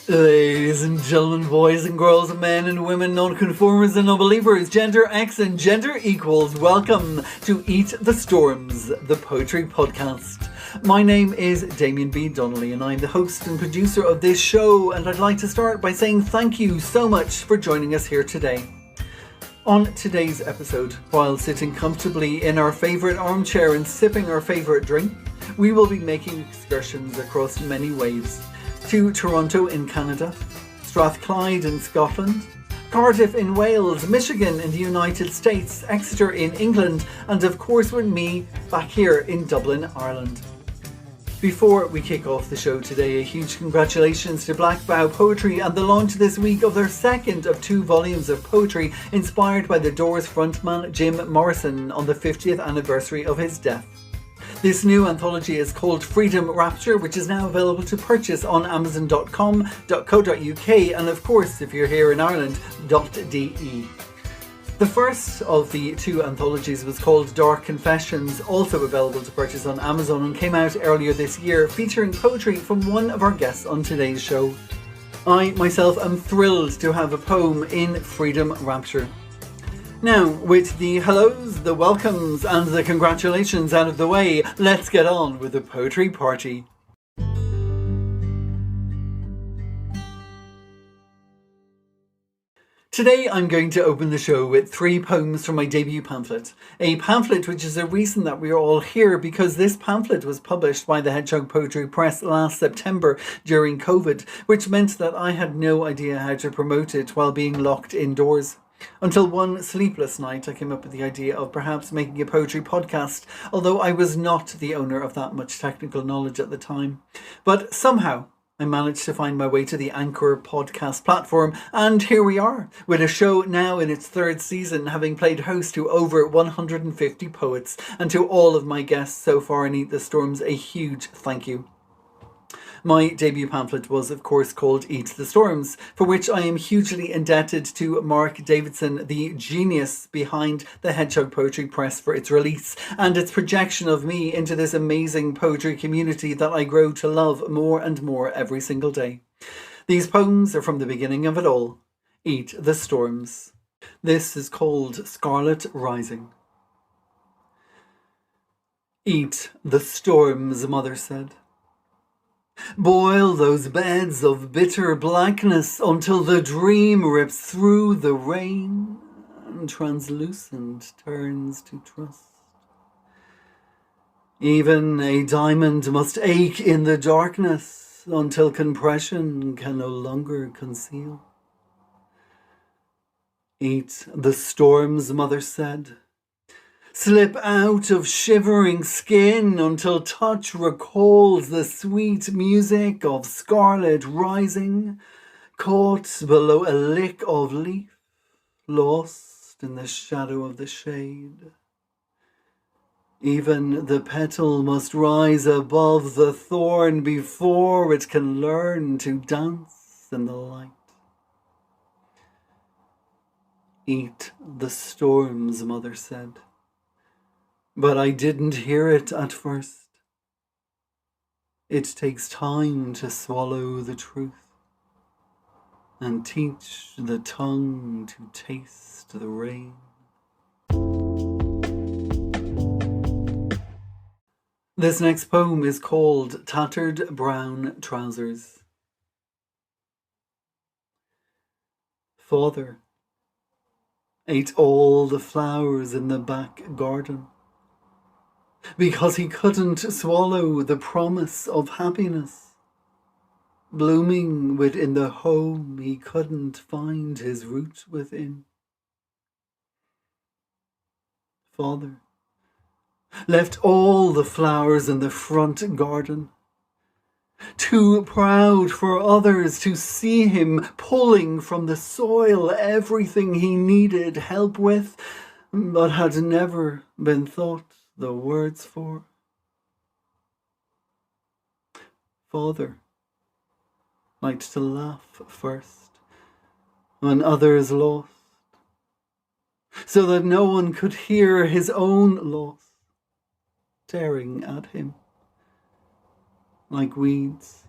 Ladies and gentlemen, boys and girls, men and women, non-conformers and non-believers, gender X and gender equals, welcome to Eat the Storms, the poetry podcast. My name is Damien B Donnelly and I'm the host and producer of this show, and I'd like to start by saying thank you so much for joining us here today. On today's episode, while sitting comfortably in our favourite armchair and sipping our favourite drink, we will be making excursions across many waves. To Toronto in Canada, Strathclyde in Scotland, Cardiff in Wales, Michigan in the United States, Exeter in England, and of course with me back here in Dublin, Ireland. Before we kick off the show today, a huge congratulations to Black Bough Poetry and the launch this week of their second of 2 volumes of poetry inspired by the Doors frontman Jim Morrison on the 50th anniversary of his death. This new anthology is called Freedom Rapture, which is now available to purchase on amazon.com.co.uk and of course, if you're here in Ireland, .de. The first of the 2 anthologies was called Dark Confessions, also available to purchase on Amazon, and came out earlier this year, featuring poetry from one of our guests on today's show. I myself am thrilled to have a poem in Freedom Rapture. Now, with the hellos, the welcomes and the congratulations out of the way, let's get on with the poetry party. Today I'm going to open the show with 3 poems from my debut pamphlet. A pamphlet which is a reason that we are all here, because this pamphlet was published by the Hedgehog Poetry Press last September during COVID, which meant that I had no idea how to promote it while being locked indoors. Until one sleepless night I came up with the idea of perhaps making a poetry podcast, although I was not the owner of that much technical knowledge at the time. But somehow I managed to find my way to the Anchor podcast platform, and here we are, with a show now in its 3rd season, having played host to over 150 poets, and to all of my guests so far in Eat the Storms, a huge thank you. My debut pamphlet was of course called Eat the Storms, for which I am hugely indebted to Mark Davidson, the genius behind the Hedgehog Poetry Press, for its release and its projection of me into this amazing poetry community that I grow to love more and more every single day. These poems are from the beginning of it all. Eat the Storms. This is called Scarlet Rising. Eat the storms, Mother said. Boil those beds of bitter blackness until the dream rips through the rain and translucent turns to trust. Even a diamond must ache in the darkness until compression can no longer conceal. Eat the storms, Mother said. Slip out of shivering skin until touch recalls the sweet music of scarlet rising, caught below a lick of leaf, lost in the shadow of the shade. Even the petal must rise above the thorn before it can learn to dance in the light. Eat the storms, Mother said. But I didn't hear it at first. It takes time to swallow the truth and teach the tongue to taste the rain. This next poem is called Tattered Brown Trousers. Father ate all the flowers in the back garden, because he couldn't swallow the promise of happiness, blooming within the home he couldn't find his root within. Father left all the flowers in the front garden, too proud for others to see him pulling from the soil everything he needed help with, but had never been thought the words for. Father liked to laugh first when others lost, so that no one could hear his own loss tearing at him like weeds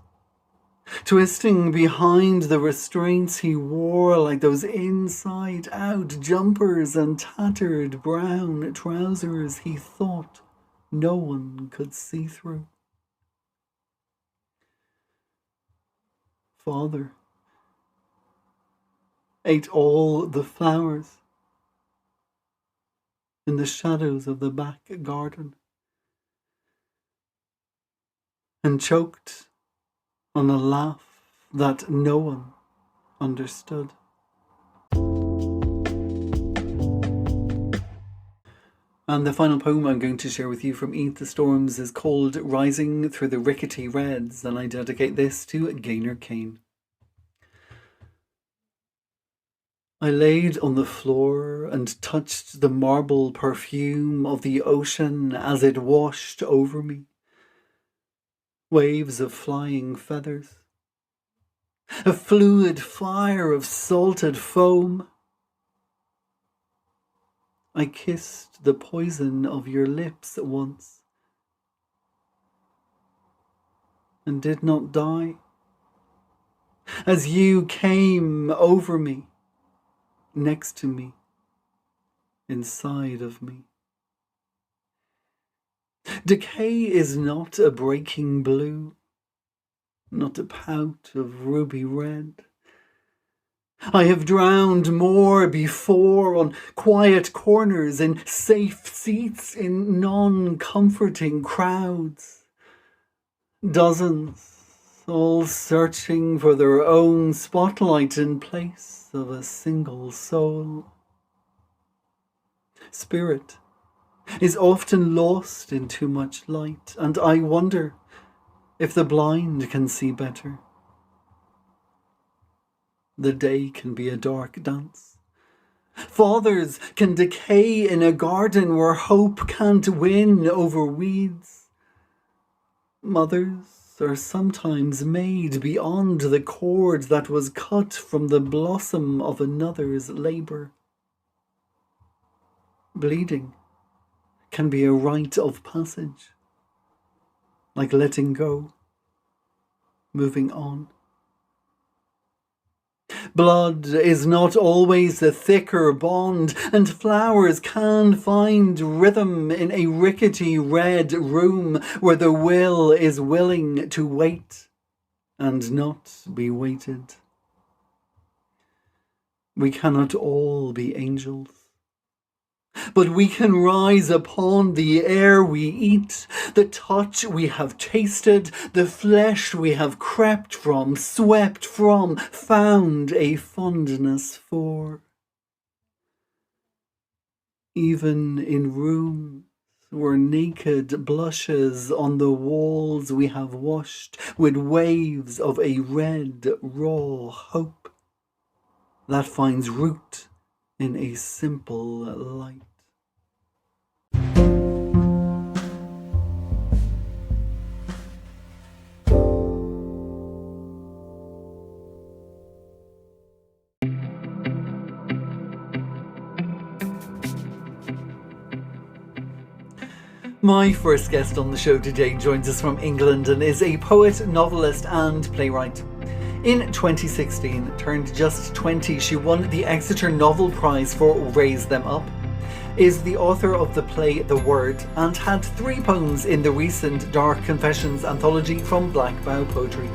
twisting behind the restraints he wore like those inside-out jumpers and tattered brown trousers he thought no one could see through. Father ate all the flowers in the shadows of the back garden and choked on a laugh that no one understood. And the final poem I'm going to share with you from Eat the Storms is called Rising Through the Rickety Reds, and I dedicate this to Gaynor Kane. I laid on the floor and touched the marble perfume of the ocean as it washed over me. Waves of flying feathers, a fluid fire of salted foam. I kissed the poison of your lips once and did not die as you came over me, next to me, inside of me. Decay is not a breaking blue, not a pout of ruby red. I have drowned more before on quiet corners, in safe seats, in non-comforting crowds. Dozens, all searching for their own spotlight in place of a single soul. Spirit is often lost in too much light, and I wonder if the blind can see better. The day can be a dark dance. Fathers can decay in a garden where hope can't win over weeds. Mothers are sometimes made beyond the cord that was cut from the blossom of another's labour. Bleeding can be a rite of passage, like letting go, moving on. Blood is not always the thicker bond, and flowers can find rhythm in a rickety red room where the will is willing to wait and not be waited. We cannot all be angels, but we can rise upon the air we eat, the touch we have tasted, the flesh we have crept from, swept from, found a fondness for. Even in rooms where naked blushes on the walls we have washed with waves of a red, raw hope that finds root in a simple light. My first guest on the show today joins us from England and is a poet, novelist and playwright. In 2016, turned just 20, she won the Exeter Novel Prize for Raise Them Up, is the author of the play The Word, and had 3 poems in the recent Dark Confessions anthology from Black Bough Poetry.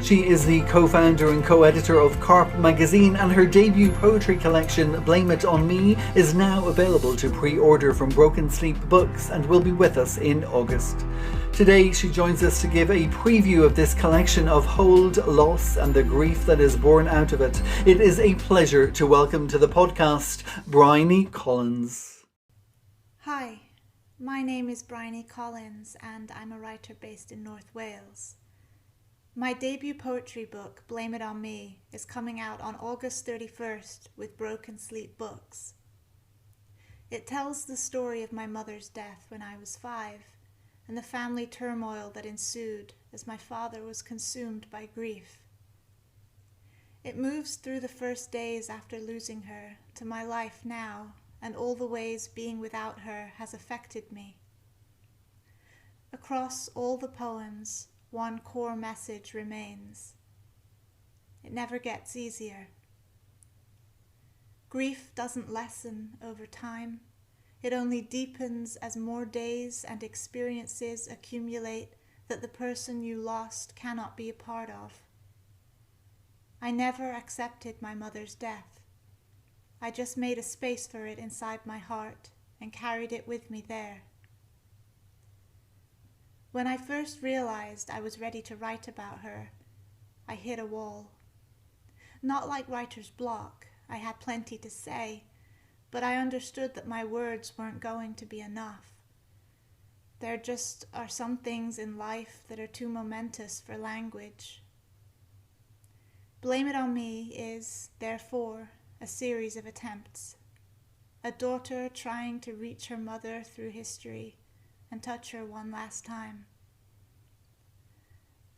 She is the co-founder and co-editor of Carp magazine, and her debut poetry collection, Blame It On Me, is now available to pre-order from Broken Sleep Books and will be with us in August. Today she joins us to give a preview of this collection of hold, loss and the grief that is born out of it. It is a pleasure to welcome to the podcast Briony Collins. Hi, my name is Briony Collins and I'm a writer based in North Wales. My debut poetry book, Blame It On Me, is coming out on August 31st with Broken Sleep Books. It tells the story of my mother's death when I was 5 and the family turmoil that ensued as my father was consumed by grief. It moves through the first days after losing her to my life now and all the ways being without her has affected me. Across all the poems, one core message remains. It never gets easier. Grief doesn't lessen over time. It only deepens as more days and experiences accumulate that the person you lost cannot be a part of. I never accepted my mother's death. I just made a space for it inside my heart and carried it with me there. When I first realized I was ready to write about her, I hit a wall. Not like writer's block, I had plenty to say, but I understood that my words weren't going to be enough. There just are some things in life that are too momentous for language. Blame It On Me is, therefore, a series of attempts. A daughter trying to reach her mother through history and touch her one last time.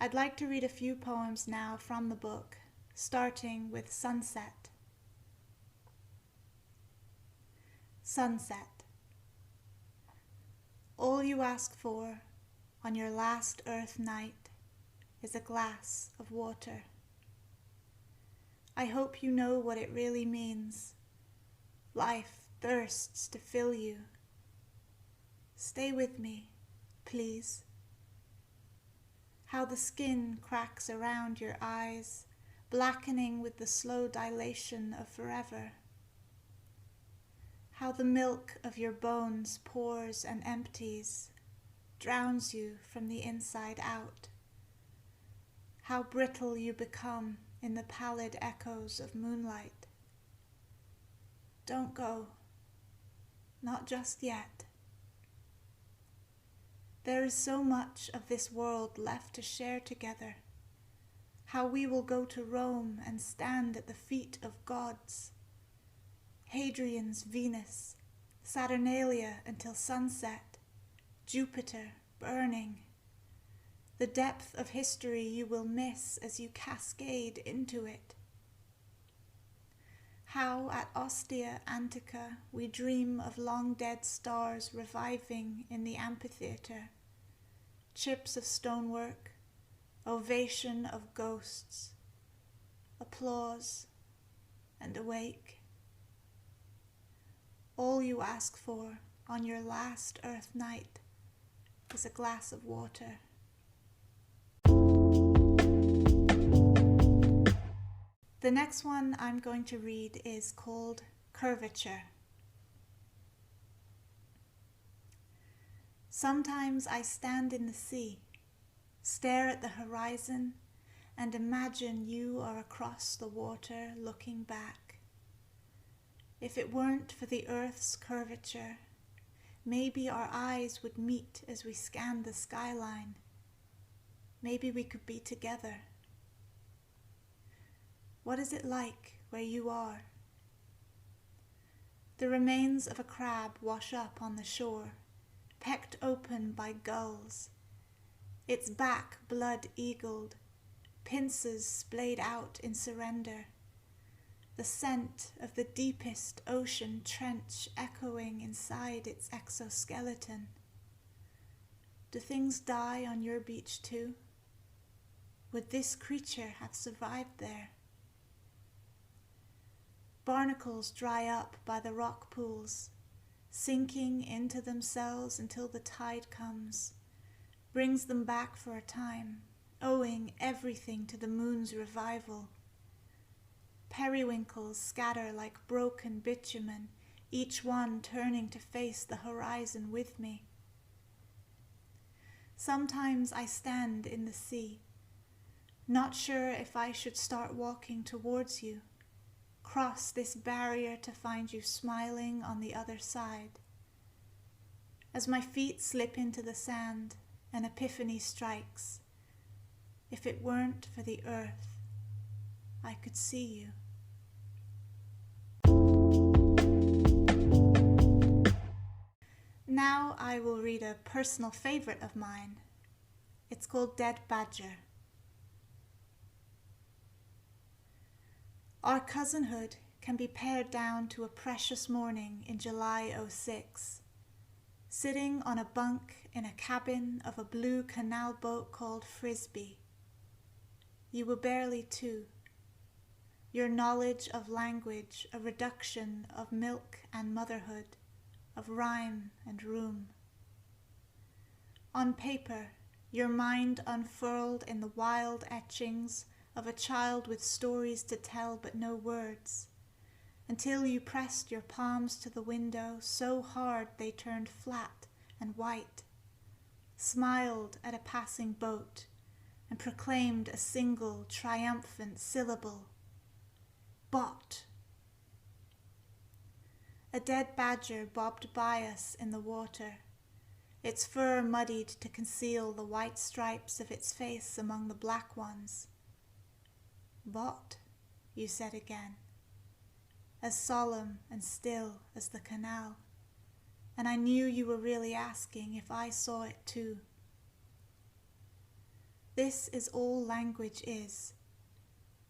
I'd like to read a few poems now from the book, starting with Sunset. Sunset. All you ask for on your last earth night is a glass of water. I hope you know what it really means. Life thirsts to fill you. Stay with me, please. How the skin cracks around your eyes, blackening with the slow dilation of forever. How the milk of your bones pours and empties, drowns you from the inside out. How brittle you become in the pallid echoes of moonlight. Don't go, not just yet. There is so much of this world left to share together. How we will go to Rome and stand at the feet of gods. Hadrian's Venus, Saturnalia until sunset, Jupiter burning. The depth of history you will miss as you cascade into it. How at Ostia Antica we dream of long dead stars reviving in the amphitheatre. Chips of stonework, ovation of ghosts, applause and awake. All you ask for on your last earth night is a glass of water. The next one I'm going to read is called Curvature. Sometimes I stand in the sea, stare at the horizon, and imagine you are across the water looking back. If it weren't for the earth's curvature, maybe our eyes would meet as we scan the skyline. Maybe we could be together. What is it like where you are? The remains of a crab wash up on the shore, pecked open by gulls. Its back blood-eagled, pincers splayed out in surrender. The scent of the deepest ocean trench echoing inside its exoskeleton. Do things die on your beach too? Would this creature have survived there? Barnacles dry up by the rock pools, sinking into themselves until the tide comes, brings them back for a time, owing everything to the moon's revival. Periwinkles scatter like broken bitumen, each one turning to face the horizon with me. Sometimes I stand in the sea, not sure if I should start walking towards you, cross this barrier to find you smiling on the other side. As my feet slip into the sand, an epiphany strikes. If it weren't for the earth, I could see you. Now I will read a personal favorite of mine. It's called Dead Badger. Our cousinhood can be pared down to a precious morning in July '06. sitting on a bunk in a cabin of a blue canal boat called Frisbee. You were barely 2. Your knowledge of language, a reduction of milk and motherhood, of rhyme and room. On paper, your mind unfurled in the wild etchings of a child with stories to tell but no words, until you pressed your palms to the window so hard they turned flat and white, smiled at a passing boat, and proclaimed a single triumphant syllable: bought. A dead badger bobbed by us in the water, its fur muddied to conceal the white stripes of its face among the black ones. Bought, you said again, as solemn and still as the canal, and I knew you were really asking if I saw it too. This is all language is,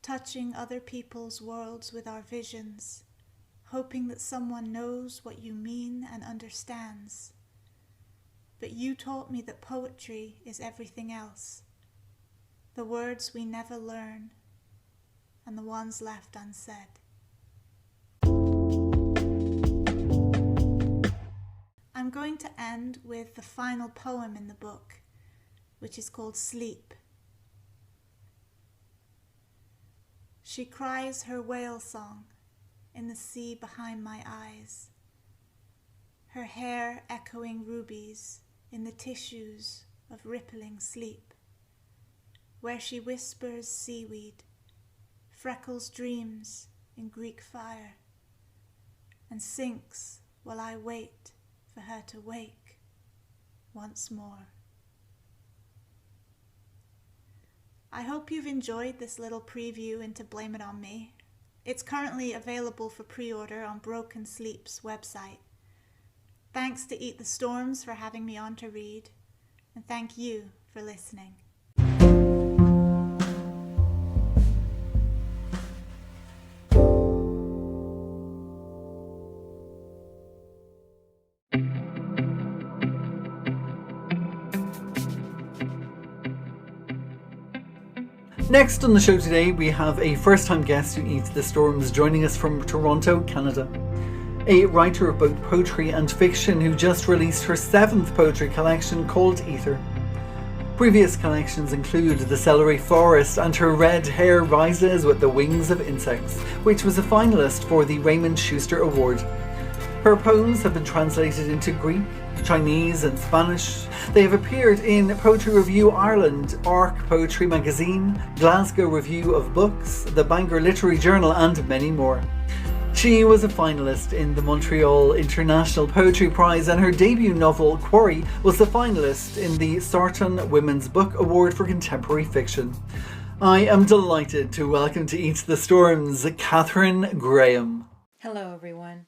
touching other people's worlds with our visions, hoping that someone knows what you mean and understands. But you taught me that poetry is everything else, the words we never learn, and the ones left unsaid. I'm going to end with the final poem in the book, which is called Sleep. She cries her whale song in the sea behind my eyes, her hair echoing rubies in the tissues of rippling sleep, where she whispers seaweed, freckles dreams in Greek fire, and sinks while I wait for her to wake once more. I hope you've enjoyed this little preview into Blame It On Me. It's currently available for pre-order on Broken Sleep's website. Thanks to Eat the Storms for having me on to read, and thank you for listening. Next on the show today, we have a first-time guest who eats the storms, joining us from Toronto, Canada. A writer of both poetry and fiction who just released her 7th poetry collection called Ether. Previous collections include The Celery Forest and Her Red Hair Rises with the Wings of Insects, which was a finalist for the Raymond Schuster Award. Her poems have been translated into Greek, Chinese and Spanish. They have appeared in Poetry Review Ireland, Arc Poetry Magazine, Glasgow Review of Books, the Bangor Literary Journal and many more. She was a finalist in the Montreal International Poetry Prize, and her debut novel, Quarry, was the finalist in the Sarton Women's Book Award for Contemporary Fiction. I am delighted to welcome to Eat the Storms, Catherine Graham. Hello everyone.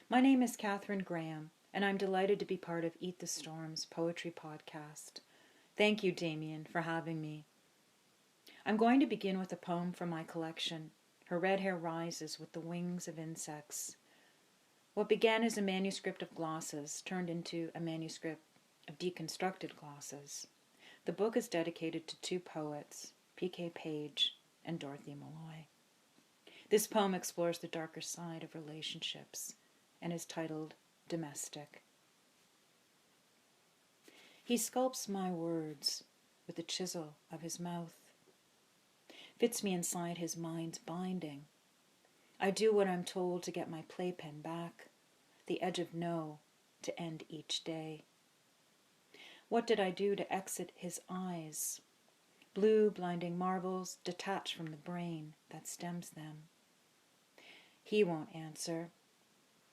My name is Catherine Graham, and I'm delighted to be part of Eat the Storms poetry podcast. Thank you, Damien, for having me. I'm going to begin with a poem from my collection, Her Red Hair Rises with the Wings of Insects. What began as a manuscript of glosses turned into a manuscript of deconstructed glosses. The book is dedicated to 2 poets, P.K. Page and Dorothy Malloy. This poem explores the darker side of relationships and is titled Domestic. He sculpts my words with the chisel of his mouth, fits me inside his mind's binding. I do what I'm told to get my playpen back, the edge of no to end each day. What did I do to exit his eyes? Blue blinding marbles detached from the brain that stems them. He won't answer.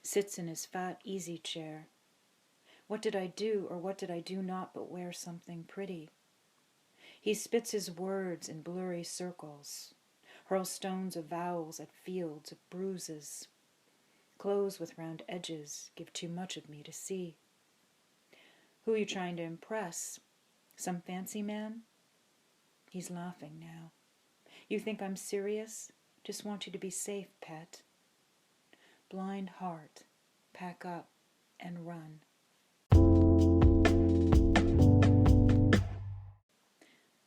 Sits in his fat easy chair. What did I do, or what did I do not but wear something pretty? He spits his words in blurry circles, hurls stones of vowels at fields of bruises. Clothes with round edges give too much of me to see. Who are you trying to impress? Some fancy man? He's laughing now. You think I'm serious? Just want you to be safe, pet. Blind heart, pack up and run.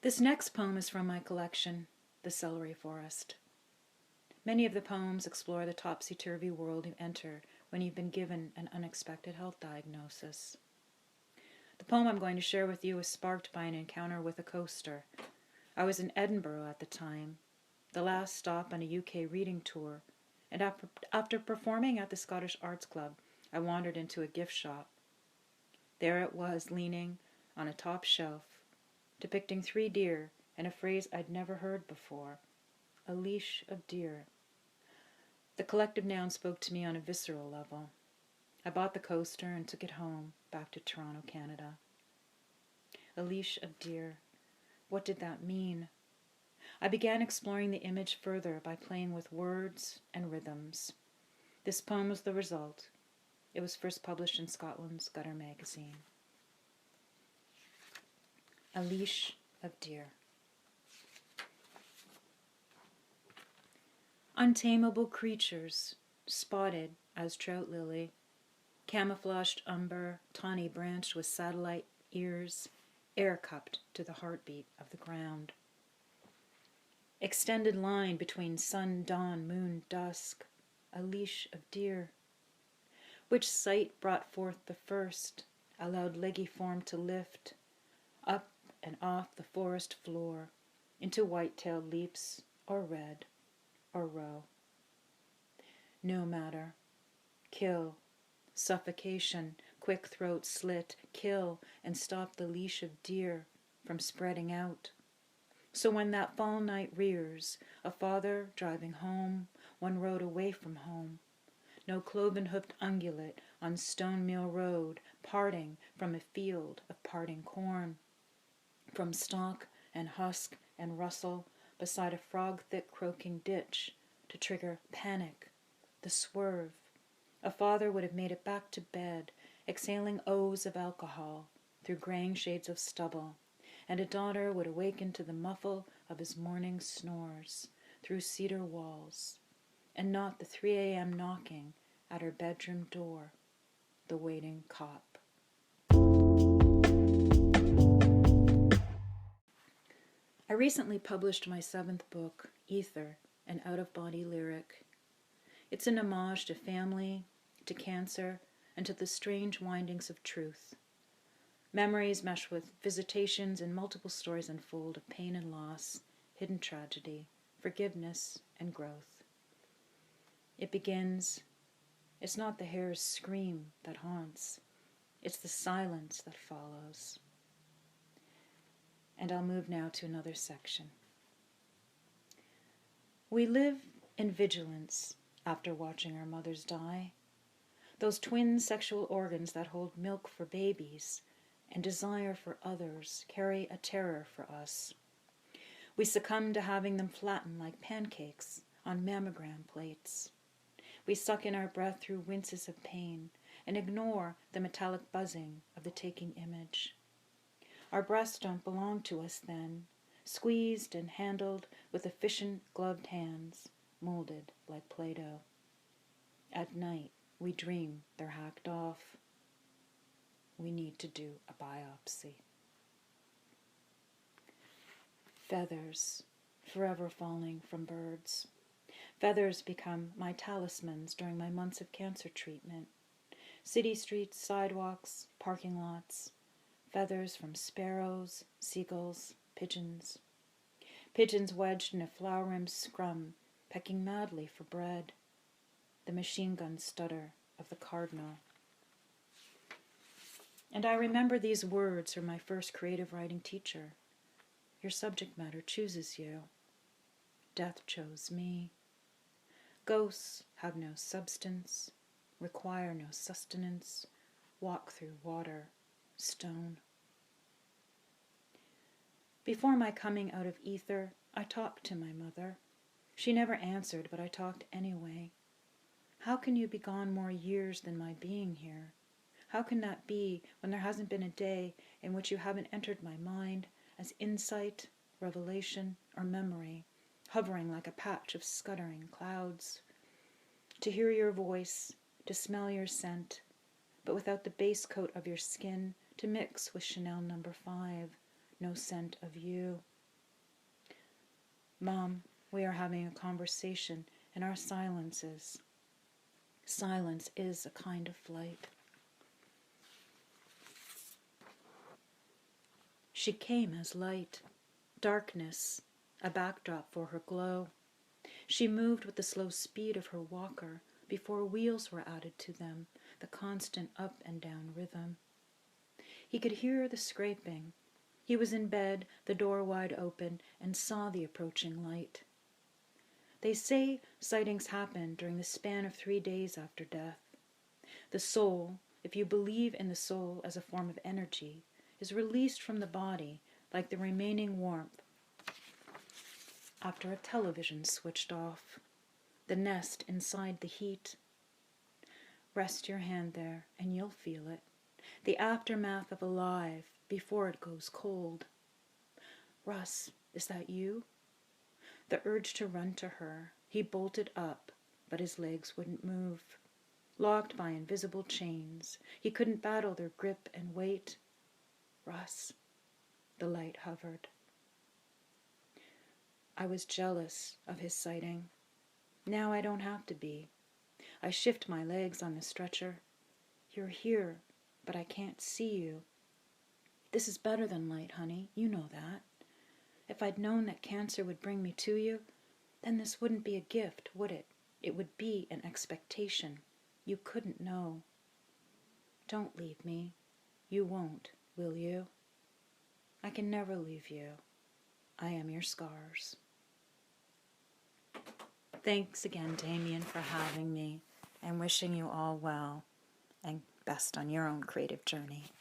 This next poem is from my collection, The Celery Forest. Many of the poems explore the topsy-turvy world you enter when you've been given an unexpected health diagnosis. The poem I'm going to share with you was sparked by an encounter with a coaster. I was in Edinburgh at the time, the last stop on a UK reading tour, and after performing at the Scottish Arts Club, I wandered into a gift shop. There it was, leaning on a top shelf, depicting 3 deer and a phrase I'd never heard before, a leash of deer. The collective noun spoke to me on a visceral level. I bought the coaster and took it home, back to Toronto, Canada. A leash of deer. What did that mean? I began exploring the image further by playing with words and rhythms. This poem was the result. It was first published in Scotland's Gutter magazine. A leash of deer. Untamable creatures, spotted as trout lily, camouflaged umber, tawny branched with satellite ears, air-cupped to the heartbeat of the ground. Extended line between sun, dawn, moon, dusk, a leash of deer. Which sight brought forth the first, allowed leggy form to lift, up and off the forest floor, into white-tailed leaps, or red, or roe. No matter. Kill. Suffocation, quick throat slit, kill and stop the leash of deer from spreading out. So when that fall night rears, a father driving home, one road away from home, no cloven-hoofed ungulate on Stone Mill Road, parting from a field of parting corn, from stalk and husk and rustle beside a frog-thick croaking ditch to trigger panic, the swerve. A father would have made it back to bed, exhaling O's of alcohol through graying shades of stubble, and a daughter would awaken to the muffle of his morning snores through cedar walls, and not the 3 a.m. knocking at her bedroom door, the waiting cop. I recently published my 7th book, Ether, an out-of-body lyric. It's an homage to family, to cancer, and to the strange windings of truth. Memories mesh with visitations, and multiple stories unfold of pain and loss, hidden tragedy, forgiveness, and growth. It begins, it's not the hare's scream that haunts, it's the silence that follows. And I'll move now to another section. We live in vigilance after watching our mothers die. Those twin sexual organs that hold milk for babies and desire for others carry a terror for us. We succumb to having them flatten like pancakes on mammogram plates. We suck in our breath through winces of pain and ignore the metallic buzzing of the taking image. Our breasts don't belong to us then, squeezed and handled with efficient gloved hands, molded like Play-Doh. At night, we dream they're hacked off. We need to do a biopsy. Feathers, forever falling from birds. Feathers become my talismans during my months of cancer treatment. City streets, sidewalks, parking lots. Feathers from sparrows, seagulls, pigeons. Pigeons wedged in a flower-rimmed scrum, pecking madly for bread. The machine gun stutter of the cardinal. And I remember these words from my first creative writing teacher. Your subject matter chooses you. Death chose me. Ghosts have no substance, require no sustenance, walk through water, stone. Before my coming out of ether, I talked to my mother. She never answered, but I talked anyway. How can you be gone more years than my being here? How can that be when there hasn't been a day in which you haven't entered my mind as insight, revelation, or memory, hovering like a patch of scuttering clouds? To hear your voice, to smell your scent, but without the base coat of your skin to mix with Chanel No. 5, no scent of you, Mom, we are having a conversation in our silences. Silence is a kind of flight. She came as light, darkness, a backdrop for her glow. She moved with the slow speed of her walker before wheels were added to them, the constant up and down rhythm. He could hear the scraping. He was in bed, the door wide open, and saw the approaching light. They say sightings happen during the span of 3 days after death. The soul, if you believe in the soul as a form of energy, is released from the body like the remaining warmth after a television switched off, the nest inside the heat. Rest your hand there and you'll feel it, the aftermath of alive before it goes cold. Russ, is that you? The urge to run to her, he bolted up, but his legs wouldn't move. Locked by invisible chains, he couldn't battle their grip and weight. Russ, the light hovered. I was jealous of his sighting. Now I don't have to be. I shift my legs on the stretcher. You're here, but I can't see you. This is better than light, honey. You know that. If I'd known that cancer would bring me to you, then this wouldn't be a gift, would it? It would be an expectation. You couldn't know. Don't leave me. You won't, will you? I can never leave you. I am your scars. Thanks again, Damien, for having me, and wishing you all well and best on your own creative journey.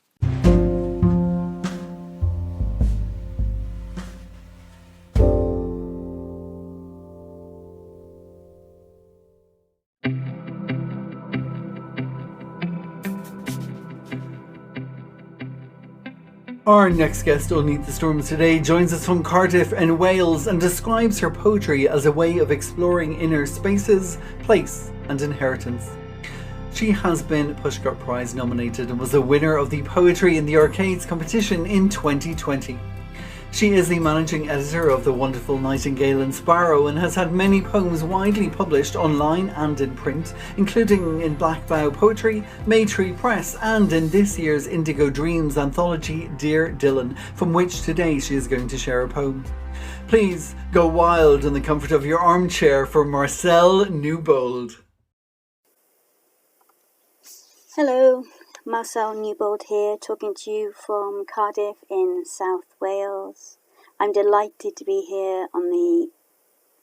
Our next guest on Meet the Storms today joins us from Cardiff in Wales and describes her poetry as a way of exploring inner spaces, place and inheritance. She has been Pushcart Prize nominated and was a winner of the Poetry in the Arcades competition in 2020. She is the managing editor of The Wonderful Nightingale and Sparrow and has had many poems widely published online and in print, including in Black Bough Poetry, Maytree Press, and in this year's Indigo Dreams anthology, Dear Dylan, from which today she is going to share a poem. Please go wild in the comfort of your armchair for Marcelle Newbold. Hello, Marcelle Newbold here, talking to you from Cardiff in South Wales. I'm delighted to be here on the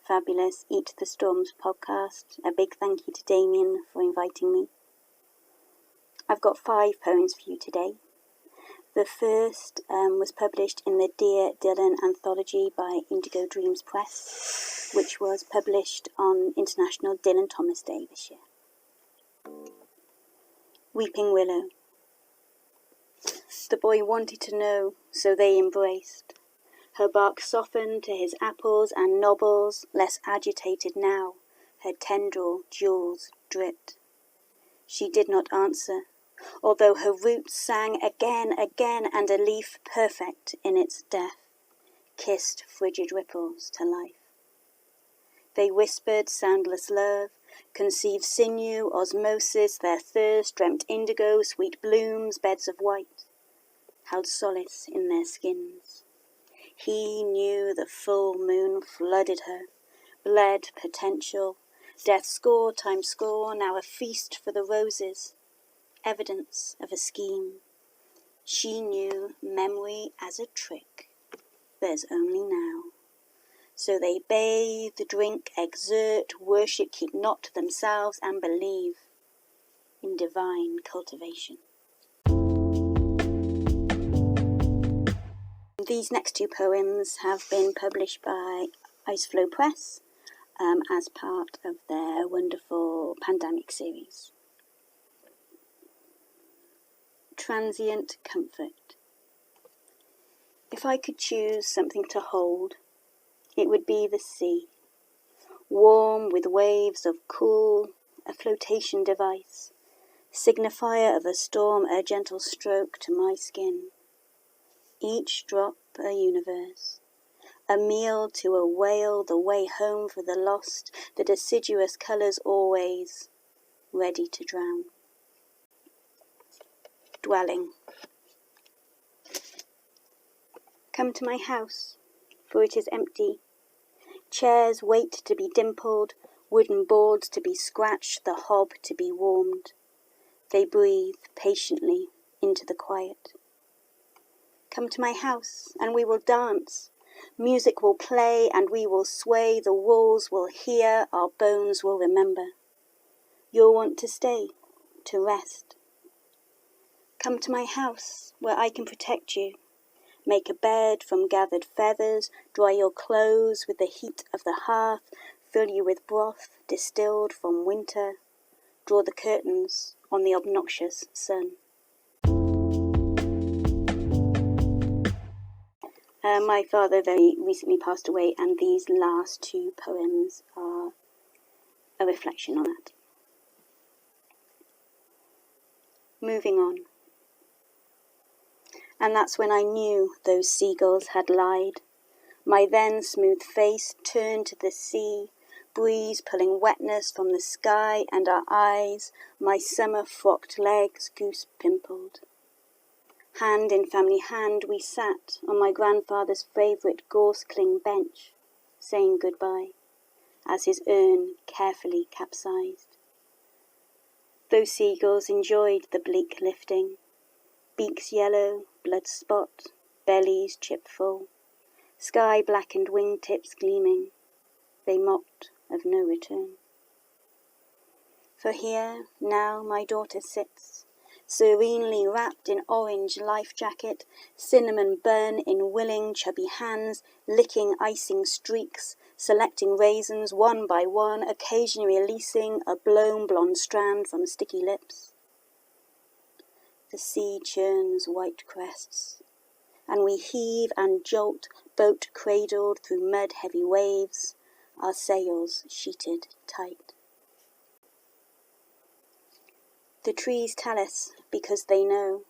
fabulous Eat the Storms podcast. A big thank you to Damien for inviting me. I've got 5 poems for you today. The first was published in the Dear Dylan anthology by Indigo Dreams Press, which was published on International Dylan Thomas Day this year. Weeping Willow. The boy wanted to know, so they embraced. Her bark softened to his apples and nobbles, less agitated now, her tendril jewels dripped. She did not answer, although her roots sang again, and a leaf perfect in its death kissed frigid ripples to life. They whispered soundless love, conceived sinew, osmosis, their thirst, dreamt indigo, sweet blooms, beds of white, held solace in their skins. He knew the full moon flooded her, bled potential, death score times score, now a feast for the roses, evidence of a scheme. She knew memory as a trick, there's only now. So they bathe, drink, exert, worship, keep not to themselves, and believe in divine cultivation. These next 2 poems have been published by Iceflow Press as part of their wonderful pandemic series. Transient Comfort. If I could choose something to hold, it would be the sea, warm with waves of cool, a flotation device, signifier of a storm, a gentle stroke to my skin. Each drop a universe, A meal to a whale, the way home for the lost, the deciduous colours always ready to drown. Dwelling. Come to my house, for it is empty. Chairs wait to be dimpled, wooden boards to be scratched, the hob to be warmed. They breathe patiently into the quiet. Come to my house, and we will dance. Music will play, and we will sway. The walls will hear, our bones will remember. You'll want to stay, to rest. Come to my house, where I can protect you. Make a bed from gathered feathers, dry your clothes with the heat of the hearth, fill you with broth distilled from winter, draw the curtains on the obnoxious sun. My father very recently passed away, and these last two poems are a reflection on that. Moving on. And that's when I knew those seagulls had lied. My then smooth face turned to the sea, breeze pulling wetness from the sky, and our eyes, my summer-frocked legs goose-pimpled. Hand in family hand we sat on my grandfather's favourite gorse-cling bench, saying goodbye, as his urn carefully capsized. Those seagulls enjoyed the bleak lifting, beaks yellow, blood spot, bellies chip full, sky blackened wingtips gleaming, they mocked of no return. For here now my daughter sits, serenely wrapped in orange life jacket, cinnamon bun in willing chubby hands, licking icing streaks, selecting raisins one by one, occasionally releasing a blown blonde strand from sticky lips. The sea churns white crests, and we heave and jolt, boat cradled through mud-heavy waves, our sails sheeted tight. The trees tell us because they know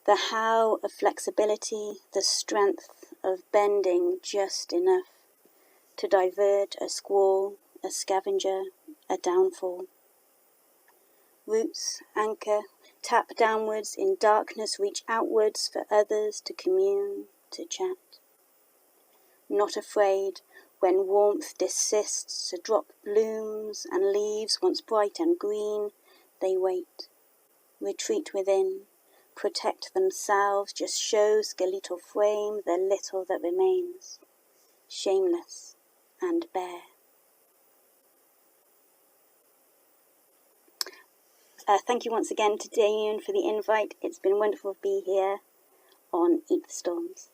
the how of flexibility, the strength of bending just enough to divert a squall, a scavenger, a downfall. Roots anchor, tap downwards in darkness, reach outwards for others to commune, to chat. Not afraid when warmth desists to drop blooms and leaves once bright and green, they wait, retreat within, protect themselves, just show skeletal frame the little that remains, shameless and bare. Thank you once again to Damien for the invite. It's been wonderful to be here on Eat the Storms.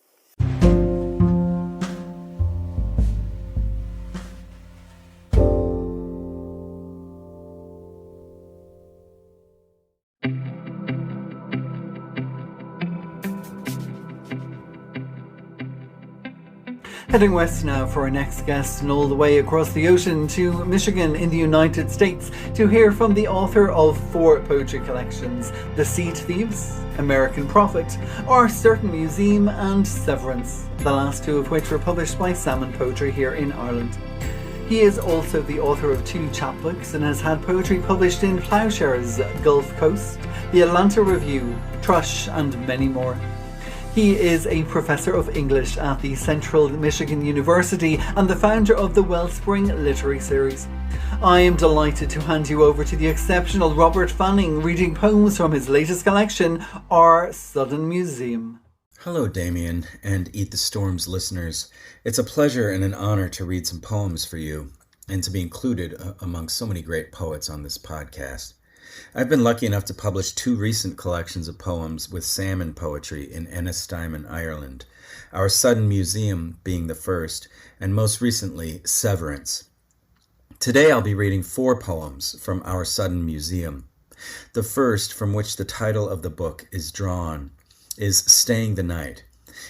Heading west now for our next guest, and all the way across the ocean to Michigan in the United States to hear from the author of 4 poetry collections, The Seed Thieves, American Prophet, Our Certain Museum and Severance, the last 2 of which were published by Salmon Poetry here in Ireland. He is also the author of 2 chapbooks and has had poetry published in Ploughshares, Gulf Coast, the Atlanta Review, Thrush and many more. He is a professor of English at the Central Michigan University and the founder of the Wellspring Literary Series. I am delighted to hand you over to the exceptional Robert Fanning, reading poems from his latest collection, Our Sudden Museum. Hello, Damien, and Eat the Storms listeners. It's a pleasure and an honor to read some poems for you and to be included among so many great poets on this podcast. I've been lucky enough to publish 2 recent collections of poems with Salmon Poetry in Ennistymon, Ireland, Our Sudden Museum being the first, and most recently, Severance. Today I'll be reading 4 poems from Our Sudden Museum. The first, from which the title of the book is drawn, is Staying the Night.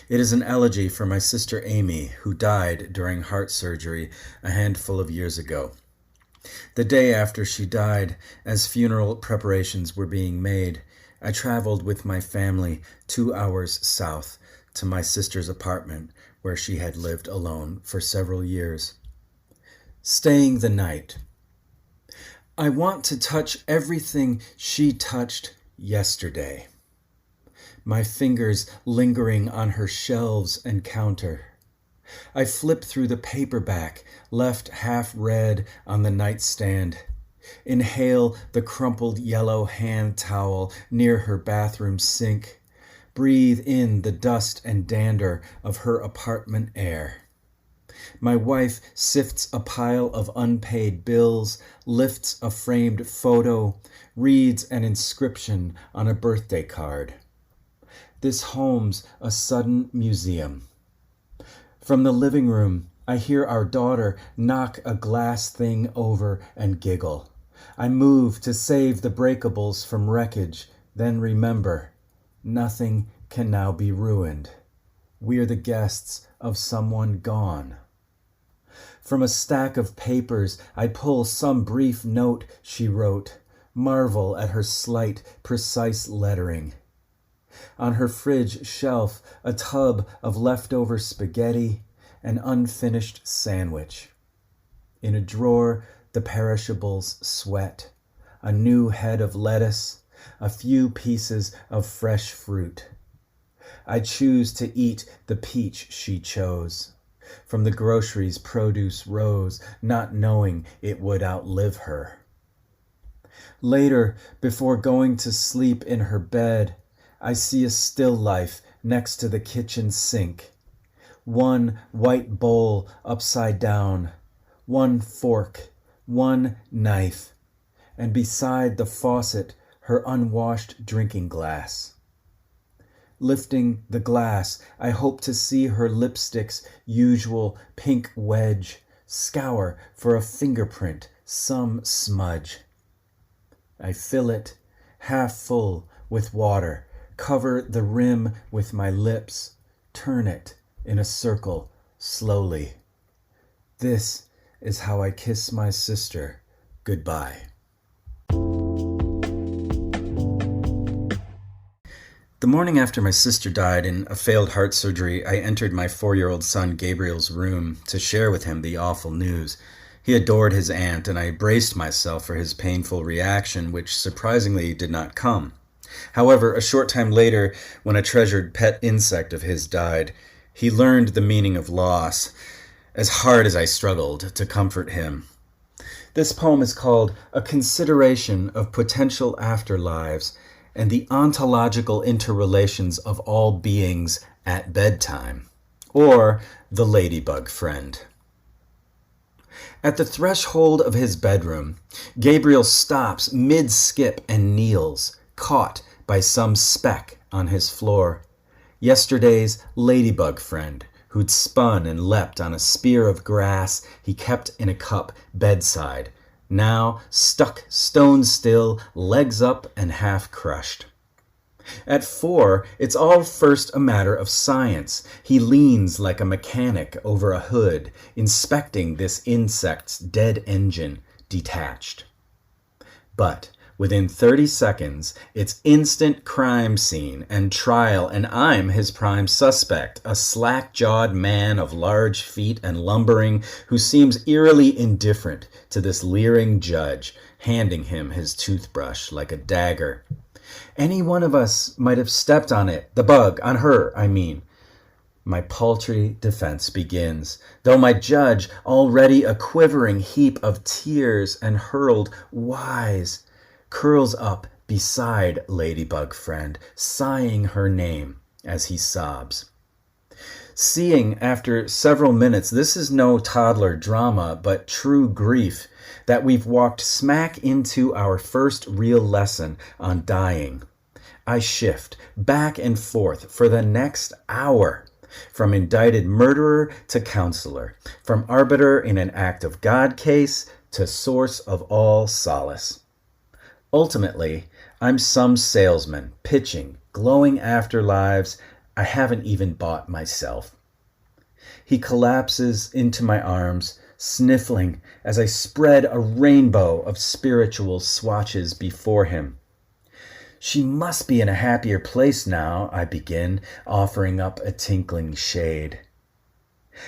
It is an elegy for my sister Amy, who died during heart surgery a handful of years ago. The day after she died, as funeral preparations were being made, I traveled with my family 2 hours south to my sister's apartment where she had lived alone for several years. Staying the night. I want to touch everything she touched yesterday. My fingers lingering on her shelves and counter. I flip through the paperback left half read on the nightstand. Inhale the crumpled yellow hand towel near her bathroom sink. Breathe in the dust and dander of her apartment air. My wife sifts a pile of unpaid bills, lifts a framed photo, reads an inscription on a birthday card. This home's a sudden museum. From the living room, I hear our daughter knock a glass thing over and giggle. I move to save the breakables from wreckage, then remember, nothing can now be ruined. We're the guests of someone gone. From a stack of papers, I pull some brief note she wrote, marvel at her slight, precise lettering. On her fridge shelf, a tub of leftover spaghetti, an unfinished sandwich. In a drawer, the perishables sweat, a new head of lettuce, a few pieces of fresh fruit. I choose to eat the peach she chose. From the groceries produce rose, not knowing it would outlive her. Later, before going to sleep in her bed, I see a still life next to the kitchen sink. One white bowl upside down, one fork, one knife, and beside the faucet, her unwashed drinking glass. Lifting the glass, I hope to see her lipstick's usual pink wedge, scour for a fingerprint, some smudge. I fill it, half full, with water, cover the rim with my lips, turn it in a circle slowly. This is how I kiss my sister goodbye. The morning after my sister died in a failed heart surgery, I entered my 4-year-old son Gabriel's room to share with him the awful news. He adored his aunt, and I braced myself for his painful reaction, which surprisingly did not come. However, a short time later, when a treasured pet insect of his died, he learned the meaning of loss, as hard as I struggled to comfort him. This poem is called A Consideration of Potential Afterlives and the Ontological Interrelations of All Beings at Bedtime, or The Ladybug Friend. At the threshold of his bedroom, Gabriel stops mid-skip and kneels, caught by some speck on his floor. Yesterday's ladybug friend, who'd spun and leapt on a spear of grass he kept in a cup bedside, now stuck stone still, legs up and half crushed. At 4, it's all first a matter of science. He leans like a mechanic over a hood, inspecting this insect's dead engine detached. But within 30 seconds, it's instant crime scene and trial, and I'm his prime suspect, a slack-jawed man of large feet and lumbering who seems eerily indifferent to this leering judge, handing him his toothbrush like a dagger. Any one of us might have stepped on it, the bug, on her, I mean. My paltry defense begins, though my judge, already a quivering heap of tears and hurled wise, curls up beside ladybug friend, sighing her name as he sobs. Seeing after several minutes this is no toddler drama, but true grief, that we've walked smack into our first real lesson on dying, I shift back and forth for the next hour, from indicted murderer to counselor, from arbiter in an act of God case to source of all solace. Ultimately, I'm some salesman pitching glowing afterlives I haven't even bought myself. He collapses into my arms, sniffling as I spread a rainbow of spiritual swatches before him. She must be in a happier place now, I begin, offering up a tinkling shade.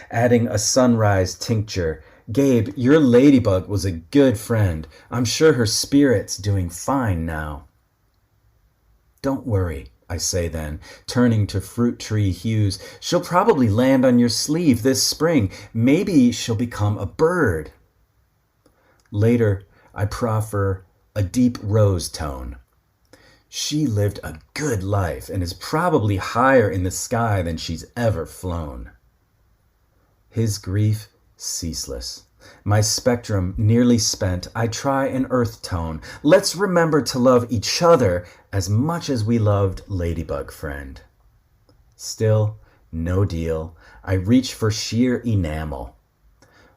Adding a sunrise tincture, Gabe, your ladybug was a good friend. I'm sure her spirit's doing fine now. Don't worry, I say then, turning to Fruit Tree Hughes. She'll probably land on your sleeve this spring. Maybe she'll become a bird. Later, I proffer a deep rose tone. She lived a good life and is probably higher in the sky than she's ever flown. His grief ceaseless. My spectrum nearly spent, I try an earth tone. Let's remember to love each other as much as we loved Ladybug Friend. Still, no deal. I reach for sheer enamel.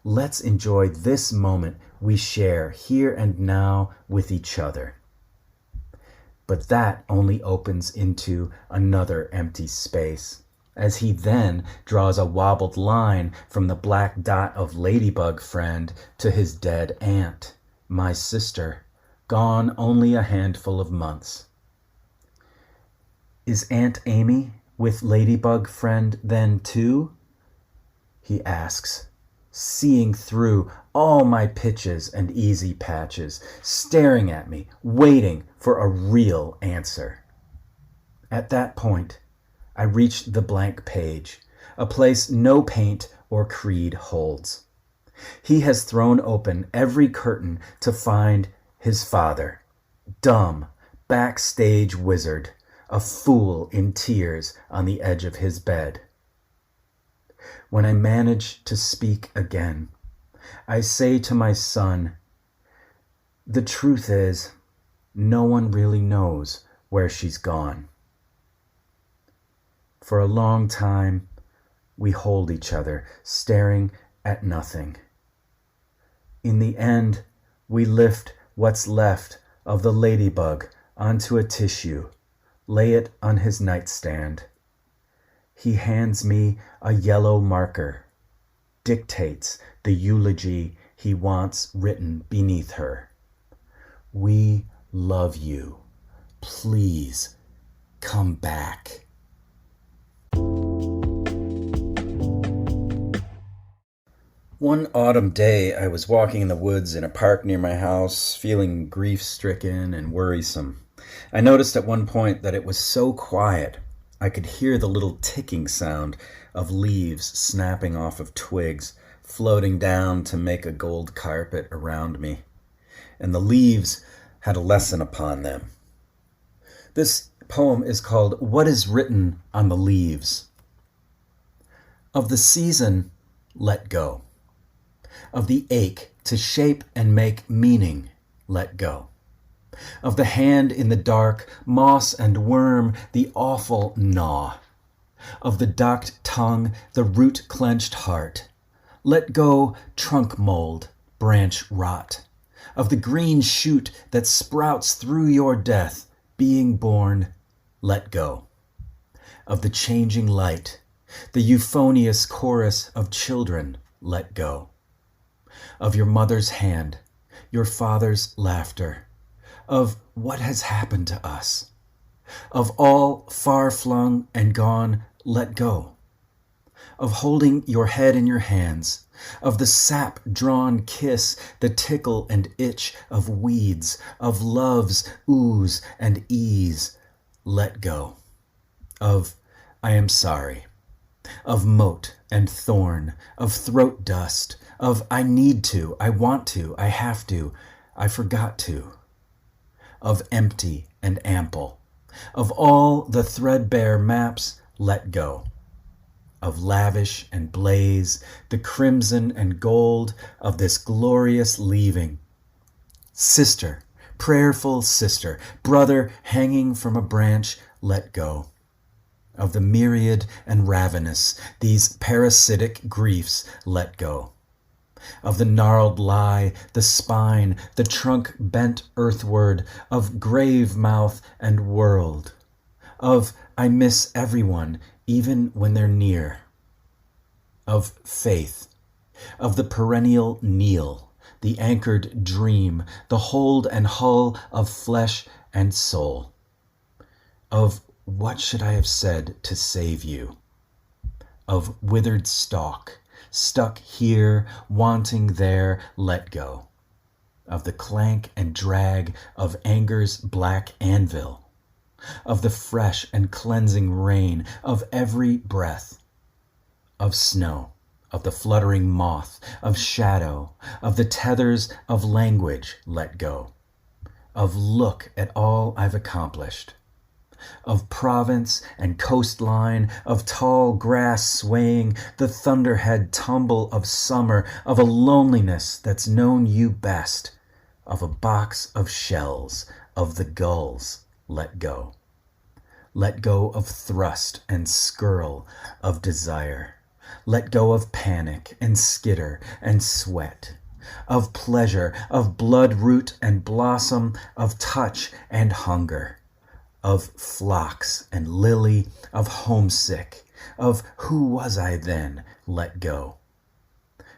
Let's enjoy this moment we share here and now with each other. But that only opens into another empty space, as he then draws a wobbled line from the black dot of Ladybug Friend to his dead aunt, my sister, gone only a handful of months. Is Aunt Amy with Ladybug Friend then too? He asks, seeing through all my pitches and easy patches, staring at me, waiting for a real answer. At that point, I reached the blank page, a place no paint or creed holds. He has thrown open every curtain to find his father, dumb, backstage wizard, a fool in tears on the edge of his bed. When I manage to speak again, I say to my son, the truth is, no one really knows where she's gone. For a long time, we hold each other, staring at nothing. In the end, we lift what's left of the ladybug onto a tissue, lay it on his nightstand. He hands me a yellow marker, dictates the eulogy he wants written beneath her. We love you. Please come back. One autumn day, I was walking in the woods in a park near my house, feeling grief-stricken and worrisome. I noticed at one point that it was so quiet, I could hear the little ticking sound of leaves snapping off of twigs, floating down to make a gold carpet around me. And the leaves had a lesson upon them. This poem is called What is Written on the Leaves. Of the season, let go. Of the ache to shape and make meaning, let go. Of the hand in the dark, moss and worm, the awful gnaw. Of the docked tongue, the root-clenched heart. Let go trunk mold, branch rot. Of the green shoot that sprouts through your death, being born, let go. Of the changing light, the euphonious chorus of children, let go. Of your mother's hand, your father's laughter, of what has happened to us, of all far-flung and gone, let go, of holding your head in your hands, of the sap-drawn kiss, the tickle and itch of weeds, of love's ooze and ease, let go, of I am sorry, of moat and thorn, of throat dust, of I need to, I want to, I have to, I forgot to, of empty and ample, of all the threadbare maps, let go, of lavish and blaze, the crimson and gold of this glorious leaving. Sister, prayerful sister, brother hanging from a branch, let go. Of the myriad and ravenous, these parasitic griefs, let go. Of the gnarled lie, the spine, the trunk bent earthward, of grave mouth and world. Of I miss everyone, even when they're near. Of faith. Of the perennial kneel, the anchored dream, the hold and hull of flesh and soul. Of what should I have said to save you? Of withered stalk, stuck here, wanting there, let go. Of the clank and drag of anger's black anvil. Of the fresh and cleansing rain of every breath. Of snow, of the fluttering moth, of shadow, of the tethers of language let go. Of look at all I've accomplished. Of province and coastline, of tall grass swaying, the thunderhead tumble of summer, of a loneliness that's known you best, of a box of shells, of the gulls let go. Let go of thrust and skirl of desire. Let go of panic and skitter and sweat. Of pleasure, of blood root and blossom, of touch and hunger. Of phlox and lily, of homesick, of who was I then, let go.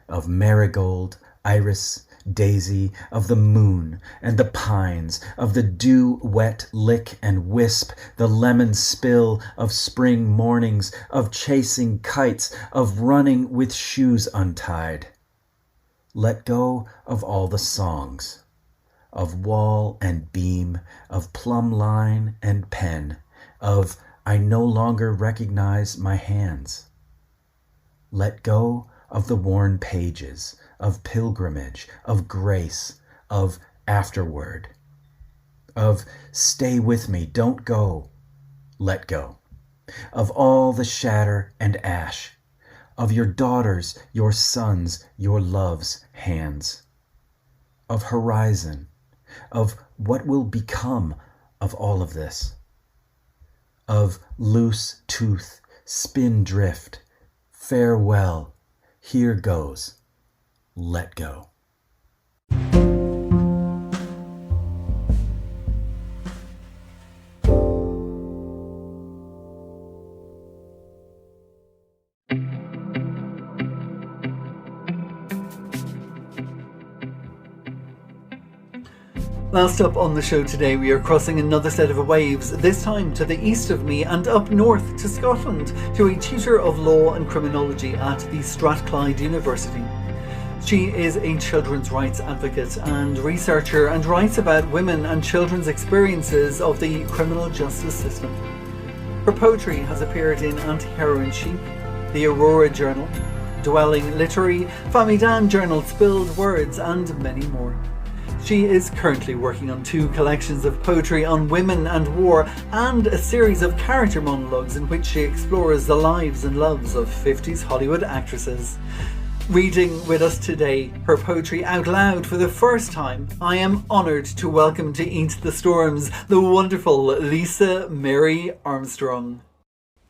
Of marigold, iris, daisy, of the moon and the pines, of the dew-wet lick and wisp, the lemon spill of spring mornings, of chasing kites, of running with shoes untied. Let go of all the songs, of wall and beam, of plumb line and pen, of I no longer recognize my hands. Let go of the worn pages, of pilgrimage, of grace, of afterward, of stay with me, don't go, let go, of all the shatter and ash, of your daughters, your sons, your love's hands, of horizon, of what will become of all of this, of loose tooth, spin drift, farewell, here goes, let go. Last up on the show today, we are crossing another set of waves, this time to the east of me and up north to Scotland, to a tutor of law and criminology at the Strathclyde University. She is a children's rights advocate and researcher and writes about women and children's experiences of the criminal justice system. Her poetry has appeared in Anti-Heroin Chic, the Aurora Journal, Dwelling Literary, Famidan Journal, Spilled Words, and many more. She is currently working on 2 collections of poetry on women and war and a series of character monologues in which she explores the lives and loves of 50s Hollywood actresses. Reading with us today, her poetry out loud for the first time, I am honoured to welcome to Eat the Storms the wonderful Lisa Mary Armstrong.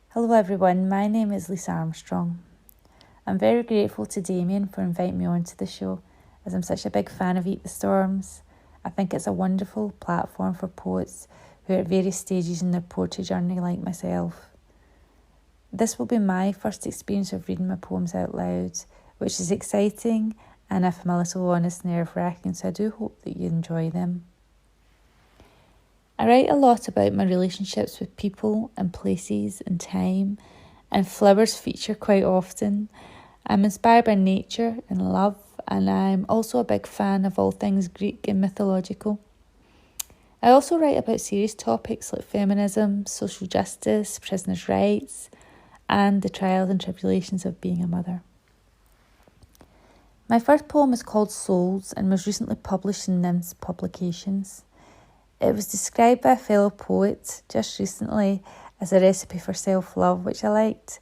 Hello everyone, my name is Lisa Armstrong. I'm very grateful to Damien for inviting me onto the show, as I'm such a big fan of Eat the Storms. I think it's a wonderful platform for poets who are at various stages in their poetry journey like myself. This will be my first experience of reading my poems out loud, which is exciting, and if I'm a little honest, nerve-wracking, so I do hope that you enjoy them. I write a lot about my relationships with people and places and time, and flowers feature quite often. I'm inspired by nature and love, and I'm also a big fan of all things Greek and mythological. I also write about serious topics like feminism, social justice, prisoners' rights, and the trials and tribulations of being a mother. My first poem is called Souls and was recently published in Nymphs Publications. It was described by a fellow poet just recently as a recipe for self-love, which I liked,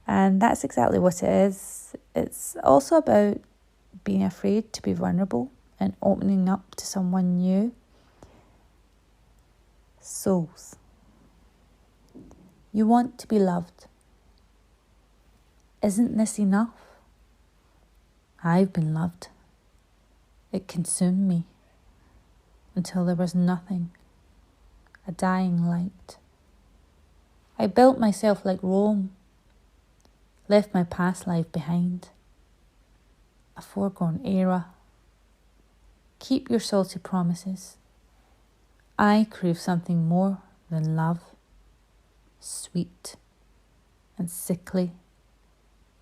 and that's exactly what it is. It's also about being afraid to be vulnerable and opening up to someone new. Souls. You want to be loved. Isn't this enough? I've been loved. It consumed me until there was nothing, a dying light. I built myself like Rome, left my past life behind, a foregone era. Keep your salty promises. I crave something more than love. sweet and sickly,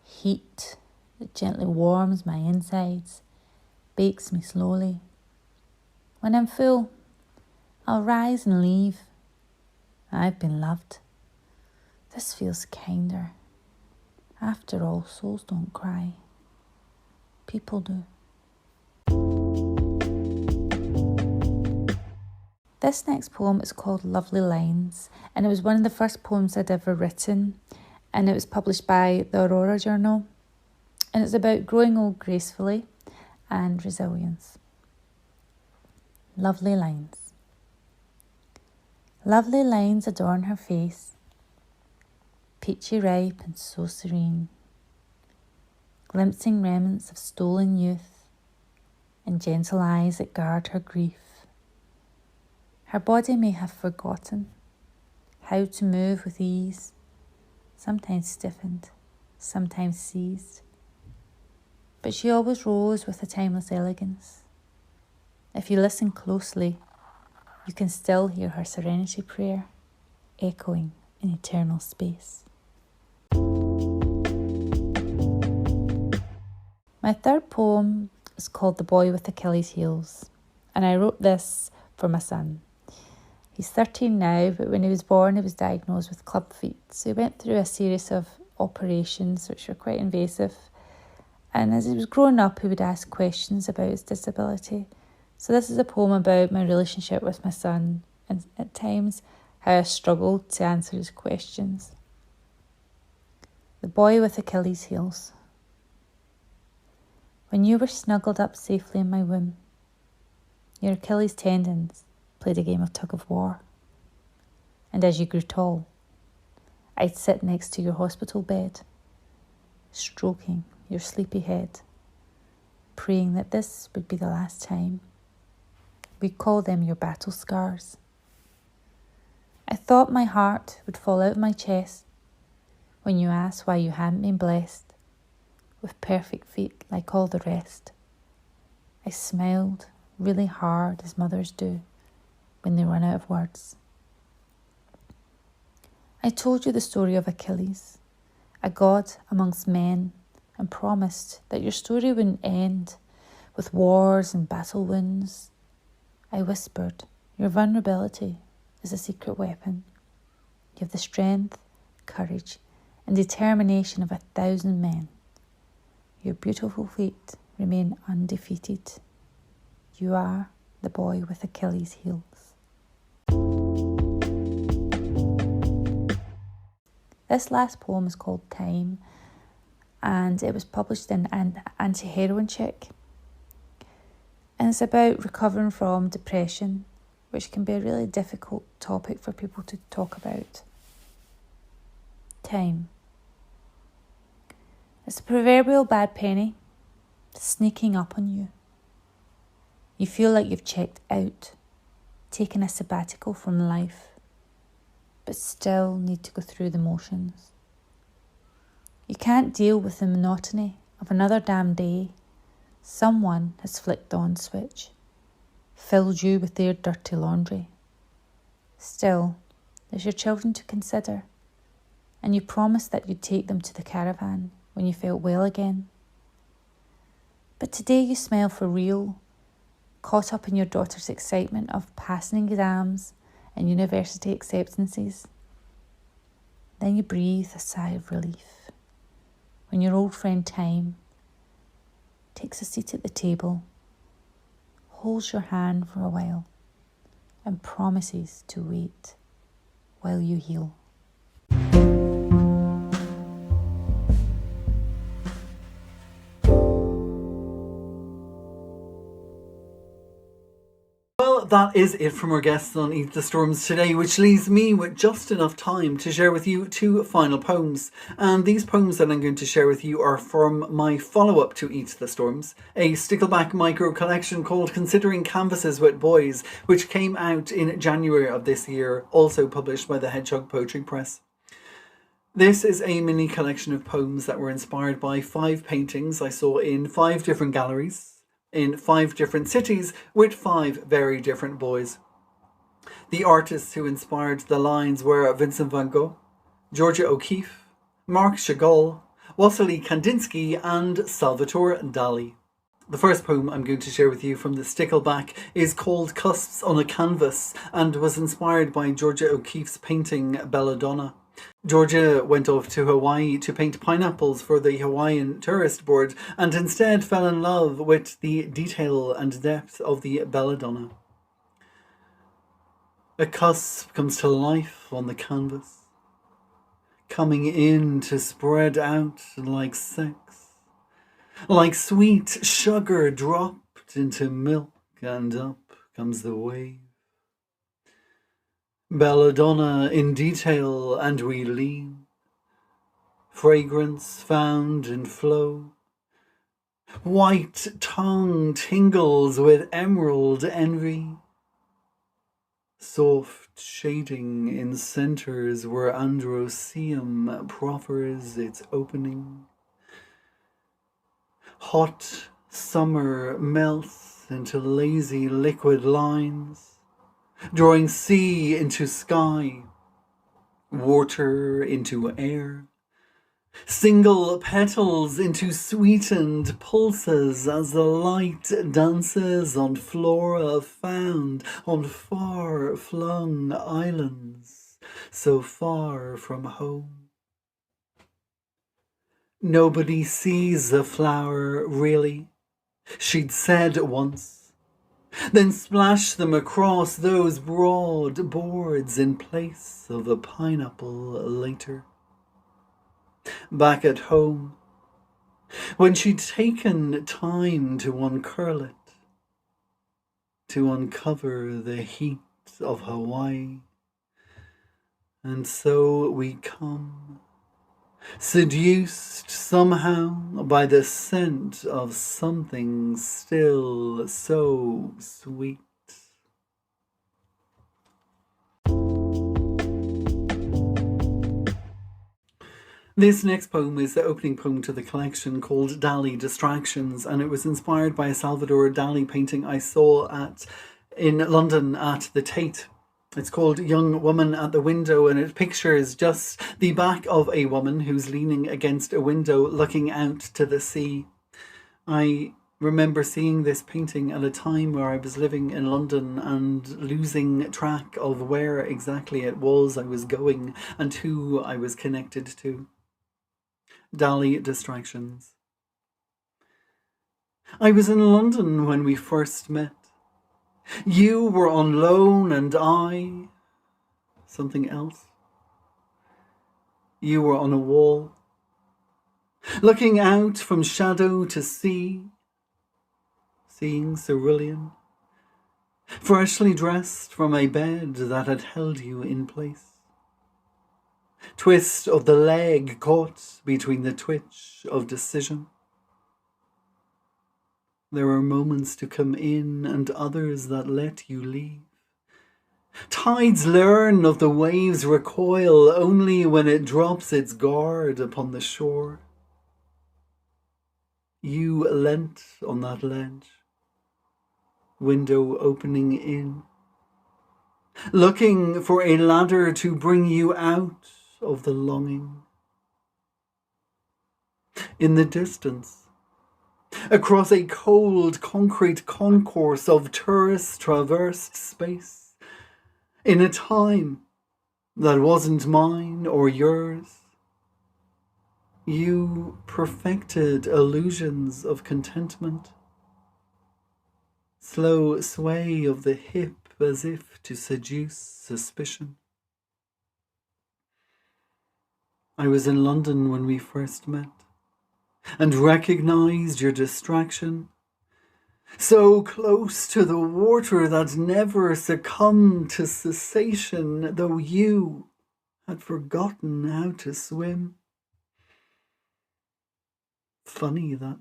heat that gently warms my insides, bakes me slowly. When I'm full, I'll rise and leave. I've been loved. This feels kinder. After all, souls don't cry. People do. This next poem is called Lovely Lines, and it was one of the first poems I'd ever written, and it was published by the Aurora Journal, and it's about growing old gracefully and resilience. Lovely Lines. Lovely lines adorn her face, peachy ripe and so serene, glimpsing remnants of stolen youth and gentle eyes that guard her grief. Her body may have forgotten how to move with ease, sometimes stiffened, sometimes seized, but she always rose with a timeless elegance. If you listen closely, you can still hear her serenity prayer echoing in eternal space. My third poem is called The Boy with Achilles' Heels, and I wrote this for my son. He's 13 now, but when he was born he was diagnosed with club feet, so he went through a series of operations which were quite invasive, and as he was growing up he would ask questions about his disability. So this is a poem about my relationship with my son and at times how I struggled to answer his questions. The Boy with Achilles' Heels. When you were snuggled up safely in my womb, your Achilles tendons played a game of tug of war. And as you grew tall, I'd sit next to your hospital bed, stroking your sleepy head, praying that this would be the last time. We'd call them your battle scars. I thought my heart would fall out of my chest when you asked why you hadn't been blessed with perfect feet like all the rest. I smiled really hard as mothers do when they run out of words. I told you the story of Achilles, a god amongst men, and promised that your story wouldn't end with wars and battle wounds. I whispered, your vulnerability is a secret weapon. You have the strength, courage, and determination of 1,000 men. Your beautiful feet remain undefeated. You are the boy with Achilles' heels. This last poem is called Time, and it was published in an anti-heroin chick. And it's about recovering from depression, which can be a really difficult topic for people to talk about. Time. It's a proverbial bad penny sneaking up on you. You feel like you've checked out, taken a sabbatical from life, but still need to go through the motions. You can't deal with the monotony of another damn day. Someone has flicked on switch, filled you with their dirty laundry. Still, there's your children to consider, and you promised that you'd take them to the caravan when you felt well again. But today you smile for real, caught up in your daughter's excitement of passing exams and university acceptances. Then you breathe a sigh of relief when your old friend Time takes a seat at the table, holds your hand for a while, and promises to wait while you heal. Well, that is it from our guests on Eat the Storms today, which leaves me with just enough time to share with you two final poems. And these poems that I'm going to share with you are from my follow-up to Eat the Storms, a stickleback micro collection called Considering Canvases with Boys, which came out in January of this year, also published by the Hedgehog Poetry Press. This is a mini collection of poems that were inspired by 5 paintings I saw in 5 different galleries, in 5 different cities with 5 very different boys. The artists who inspired the lines were Vincent van Gogh, Georgia O'Keeffe, Marc Chagall, Wassily Kandinsky and Salvatore Dali. The first poem I'm going to share with you from the Stickleback is called Cusps on a Canvas and was inspired by Georgia O'Keeffe's painting Belladonna. Georgia went off to Hawaii to paint pineapples for the Hawaiian Tourist Board and instead fell in love with the detail and depth of the Belladonna. A cusp comes to life on the canvas, coming in to spread out like sex, like sweet sugar dropped into milk, and up comes the wave. Belladonna in detail, and we lean, fragrance found in flow. White tongue tingles with emerald envy. Soft shading in centres where androseum proffers its opening. Hot summer melts into lazy liquid lines, drawing sea into sky, water into air, single petals into sweetened pulses as the light dances on flora found on far-flung islands, so far from home. Nobody sees the flower, really, she'd said once, then splash them across those broad boards in place of a pineapple later. Back at home, when she'd taken time to uncurl it, to uncover the heat of Hawaii. And so we come, seduced somehow by the scent of something still so sweet. This next poem is the opening poem to the collection called Dali Distractions, and it was inspired by a Salvador Dali painting I saw in London at the Tate. It's called Young Woman at the Window, and it pictures just the back of a woman who's leaning against a window looking out to the sea. I remember seeing this painting at a time where I was living in London and losing track of where exactly it was I was going and who I was connected to. Dali Distractions. I was in London when we first met. You were on loan and I... something else. You were on a wall, looking out from shadow to sea, seeing cerulean, freshly dressed from a bed that had held you in place. Twist of the leg caught between the twitch of decision. There are moments to come in and others that let you leave. Tides learn of the waves' recoil only when it drops its guard upon the shore. You leant on that ledge, window opening in, looking for a ladder to bring you out of the longing. In the distance, across a cold concrete concourse of tourist-traversed space, in a time that wasn't mine or yours, you perfected illusions of contentment, slow sway of the hip as if to seduce suspicion. I was in London when we first met, and recognised your distraction, so close to the water that never succumbed to cessation, though you had forgotten how to swim. Funny that.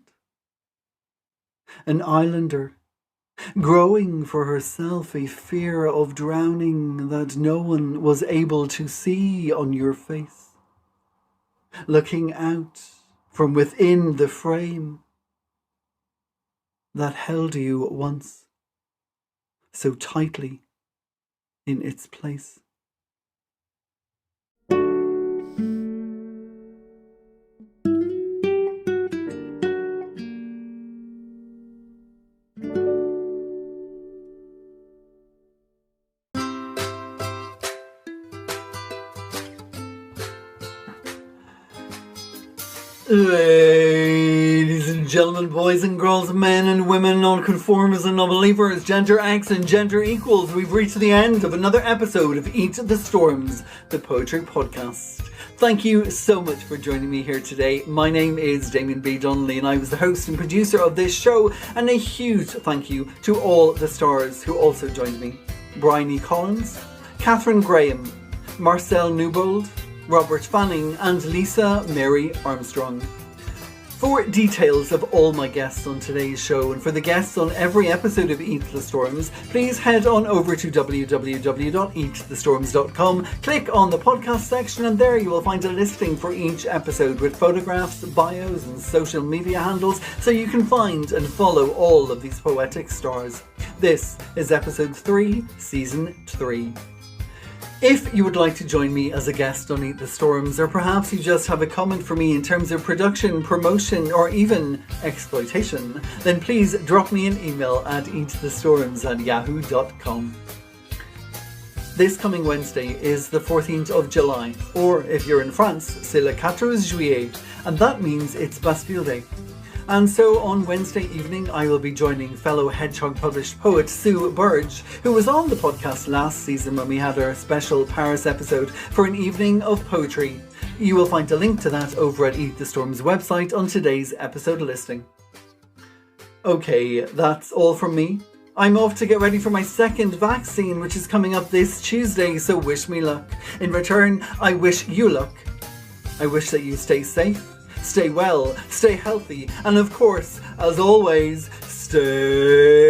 An islander, growing for herself a fear of drowning that no one was able to see on your face, looking out from within the frame that held you once so tightly in its place. Ladies and gentlemen, boys and girls, men and women, non-conformers and non-believers, gender X and gender equals, we've reached the end of another episode of Eat the Storms, the Poetry Podcast. Thank you so much for joining me here today. My name is Damien B Donnelly and I was the host and producer of this show, and a huge thank you to all the stars who also joined me. Briony Collins, Catherine Graham, Marcelle Newbold, Robert Fanning and Lisa Mary Armstrong. For details of all my guests on today's show and for the guests on every episode of Eat the Storms, please head on over to www.eatthestorms.com, click on the podcast section, and there you will find a listing for each episode with photographs, bios and social media handles so you can find and follow all of these poetic stars. This is episode 3, season 3. If you would like to join me as a guest on Eat the Storms, or perhaps you just have a comment for me in terms of production, promotion, or even exploitation, then please drop me an email at eatthestorms@yahoo.com. This coming Wednesday is the 14th of July, or if you're in France, c'est le 14 juillet, and that means it's Bastille Day. And so on Wednesday evening, I will be joining fellow Hedgehog published poet Sue Burge, who was on the podcast last season when we had our special Paris episode, for an evening of poetry. You will find a link to that over at Eat the Storm's website on today's episode listing. Okay, that's all from me. I'm off to get ready for my second vaccine, which is coming up this Tuesday, so wish me luck. In return, I wish you luck. I wish that you stay safe, stay well, stay healthy, and of course, as always, stay